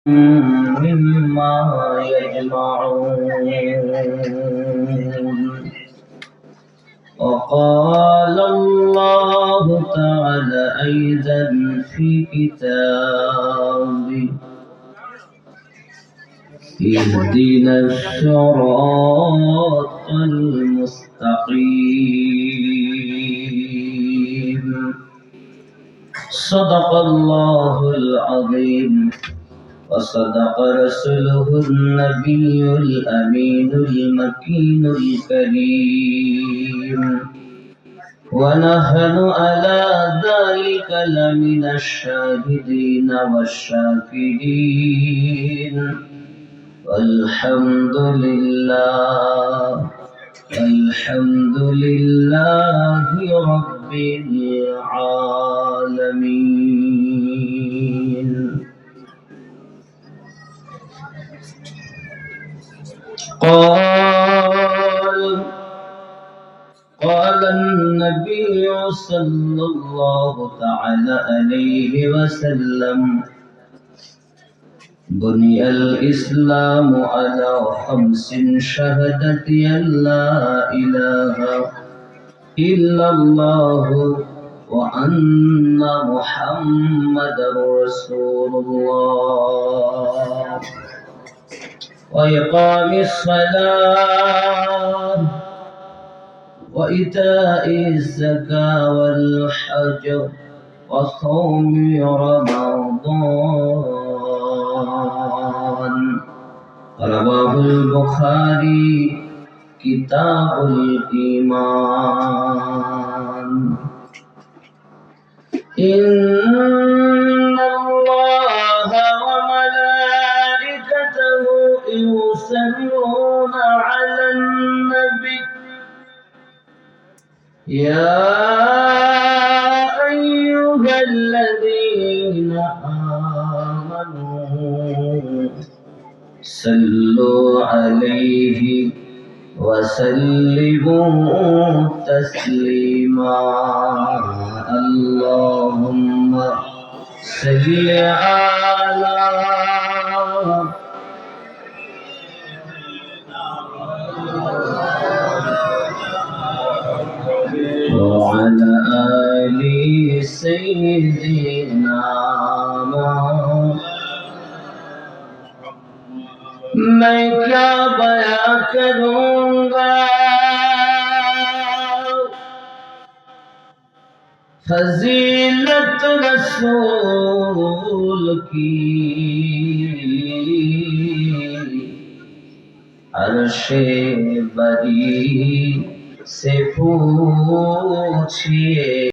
مما يجمعون. وقال الله تعالى أيضا في كتابه: اهدنا الصراط المستقيم. صدق الله العظيم وصدق رسوله النبي الأمين المكين الكريم، ونحن على ذلك لمن الشاهدين والشاكرين، والحمد لله رب العالمين. قال النبي صلى الله تعالى عليه وسلم: بني الإسلام على 5: شهادة أن لا إله إلا الله وأن محمدا رسول الله، وإقام الصلاة، وإيتاء الزكاة، والحج، وصوم رمضان. رواه البخاري كتاب الإيمان. إن الله وملائكته يصلون على النبي يا أيها الذين آمنوا صلوا عليه وسلموا تسليما. اللهم صل على وعلى آل سيدنا मैं क्या बयां करूंगा फजीलत रसूल की, अर्शे बरी से पूछिए